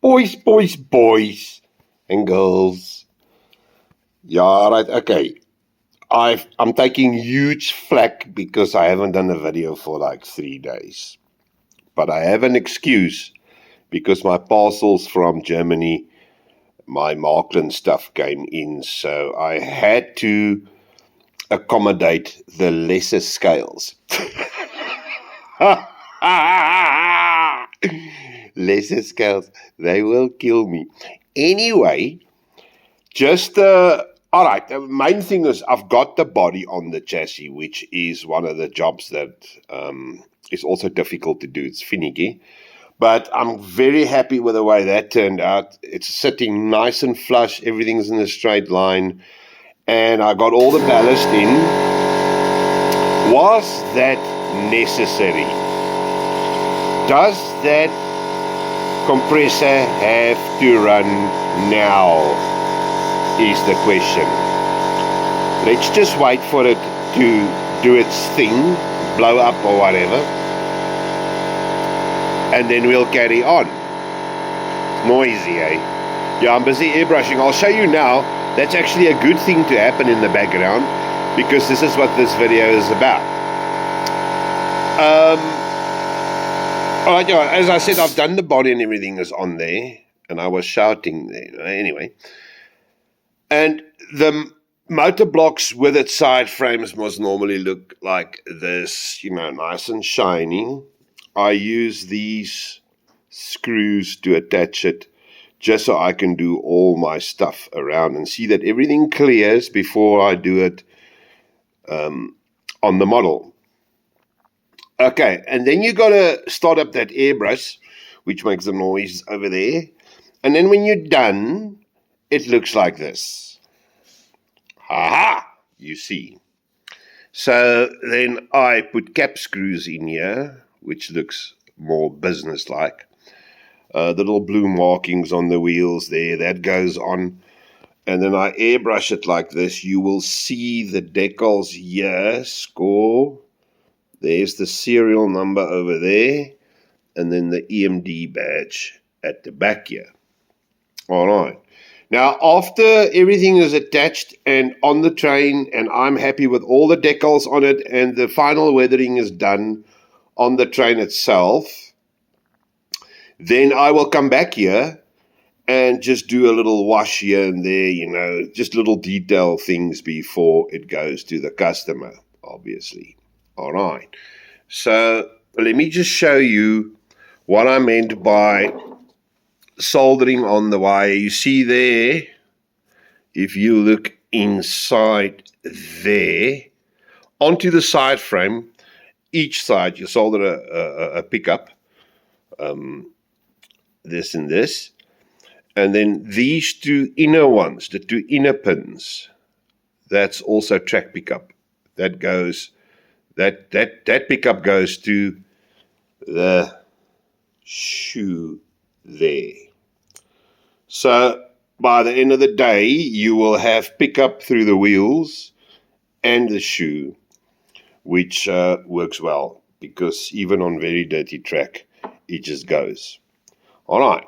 Boys and girls. Yeah, right, okay. I'm taking huge flack because I haven't done a video for like 3 days. But I have an excuse because my parcels from Germany, my Markland stuff came in, so I had to accommodate the lesser scales. Lesser scales, they will kill me. Anyway, all right, the main thing is I've got the body on the chassis, which is one of the jobs that is also difficult to do. It's finicky. But I'm very happy with the way that turned out. It's sitting nice and flush. Everything's in a straight line. And I got all the ballast in. Was that necessary? Does that compressor have to run now? Is the question. Let's just wait for it to do its thing, blow up or whatever. And then we'll carry on. Noisy, eh? Yeah, I'm busy airbrushing. I'll show you now. That's actually a good thing to happen in the background because this is what this video is about. Alright, yeah, as I said, I've done the body and everything is on there. And I was shouting there. Anyway. And the motor blocks with its side frames must normally look like this, nice and shiny. I use these screws to attach it just so I can do all my stuff around and see that everything clears before I do it on the model. Okay, and then you got to start up that airbrush, which makes the noise over there. And then when you're done, it looks like this. Ha-ha! You see. So then I put cap screws in here, which looks more business-like. The little blue markings on the wheels there, that goes on. And then I airbrush it like this. You will see the decals here, score. There's the serial number over there. And then the EMD badge at the back here. All right. Now, after everything is attached and on the train, and I'm happy with all the decals on it, and the final weathering is done on the train itself, then I will come back here and just do a little wash here and there, just little detail things before it goes to the customer, obviously. All right. So let me just show you what I meant by soldering on the wire. You see there, if you look inside there, onto the side frame, each side you solder a pickup, this and this, and then these two inner ones, the two inner pins, that's also track pickup. That goes, that pickup goes to the shoe there. So by the end of the day, you will have pickup through the wheels and the shoe, which works well because even on very dirty track, it just goes. All right.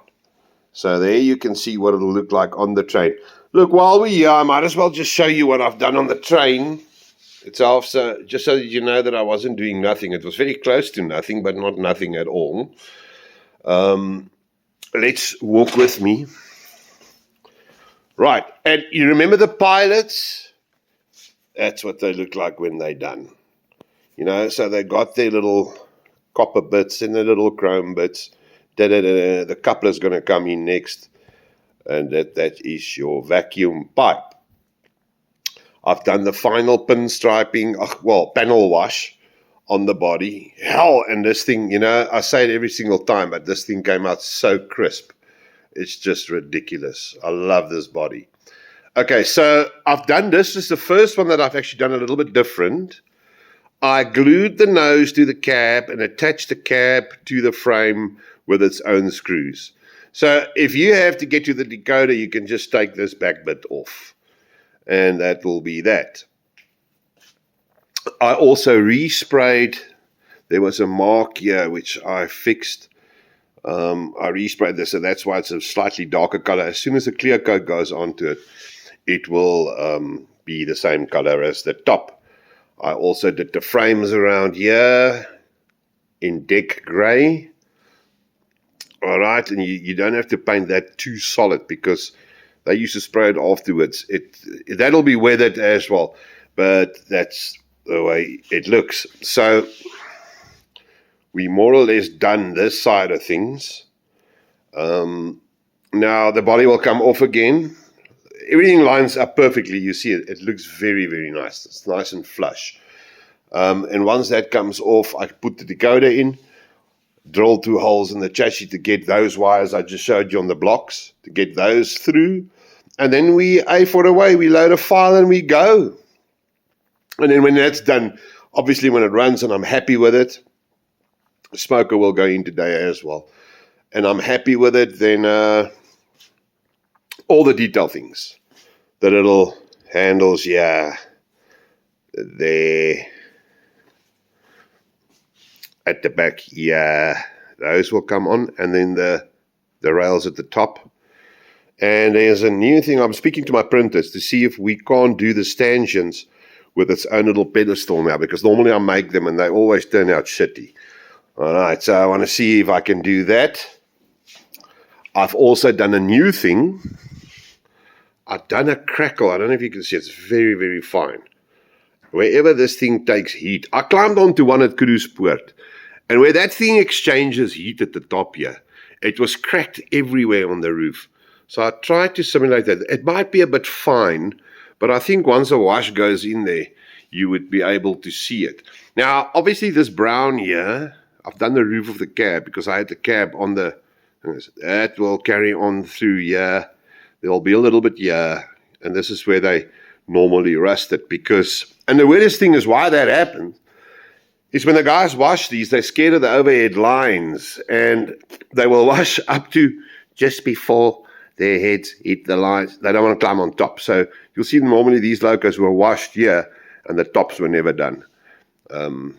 So there you can see what it'll look like on the train. Look, while we're here, I might as well just show you what I've done on the train itself, just so that you know that I wasn't doing nothing. It was very close to nothing, but not nothing at all. Let's walk with me. Right, and you remember the pilots? That's what they look like when they're done. So they got their little copper bits and the little chrome bits. The coupler's going to come in next, and that is your vacuum pipe. I've done the final pinstriping, panel wash on the body. Hell, and this thing, I say it every single time, but this thing came out so crisp. It's just ridiculous. I love this body. Okay, so I've done this. This is the first one that I've actually done a little bit different. I glued the nose to the cab and attached the cab to the frame with its own screws. So if you have to get to the decoder, you can just take this back bit off. And that will be that. I also resprayed. There was a mark here which I fixed I resprayed this, so that's why it's a slightly darker color. As soon as the clear coat goes onto it, it will be the same color as the top. I also did the frames around here in deck grey. All right, and you don't have to paint that too solid because they used to spray it afterwards. That'll be weathered as well, but that's the way it looks. So we more or less done this side of things. Now the body will come off again. Everything lines up perfectly. You see it. It looks very, very nice. It's nice and flush. And once that comes off, I put the decoder in, drill 2 holes in the chassis to get those wires I just showed you on the blocks, to get those through. And then we A4 away. We load a file and we go. And then when that's done, obviously when it runs and I'm happy with it, the smoker will go in today as well. And I'm happy with it, then all the detail things, the little handles, yeah, there, at the back, yeah, those will come on, and then the rails at the top. And there's a new thing, I'm speaking to my printers to see if we can't do the stanchions with its own little pedestal now, because normally I make them and they always turn out shitty. All right, so I want to see if I can do that. I've also done a new thing. I've done a crackle. I don't know if you can see. It's very, very fine. Wherever this thing takes heat. I climbed onto one at Cruispoort. And where that thing exchanges heat at the top here, it was cracked everywhere on the roof. So I tried to simulate that. It might be a bit fine, but I think once a wash goes in there, you would be able to see it. Now, obviously this brown here, I've done the roof of the cab because I had the cab on the... That will carry on through here. There'll be a little bit here. And this is where they normally rust it because... And the weirdest thing is why that happened is when the guys wash these, they're scared of the overhead lines. And they will wash up to just before their heads hit the lines. They don't want to climb on top. So you'll see normally these locos were washed here and the tops were never done. Lekker,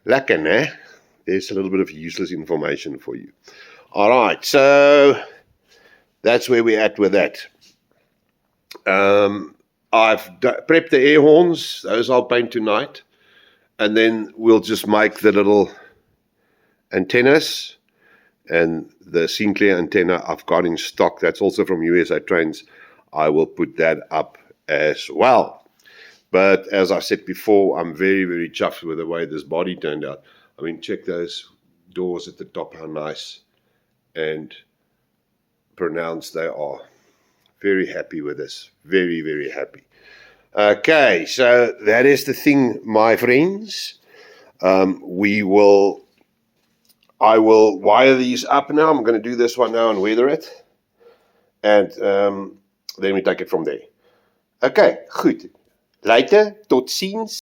né? There's a little bit of useless information for you. All right, so that's where we're at with that. I've prepped the air horns. Those I'll paint tonight. And then we'll just make the little antennas. And the Sinclair antenna I've got in stock. That's also from USA Trains. I will put that up as well. But as I said before, I'm very, very chuffed with the way this body turned out. I mean, check those doors at the top, how nice and pronounced they are. Very happy with this. Very, very happy. Okay, so that is the thing, my friends. I will wire these up now. I'm going to do this one now and weather it. And then we take it from there. Okay, goed. Later, tot ziens.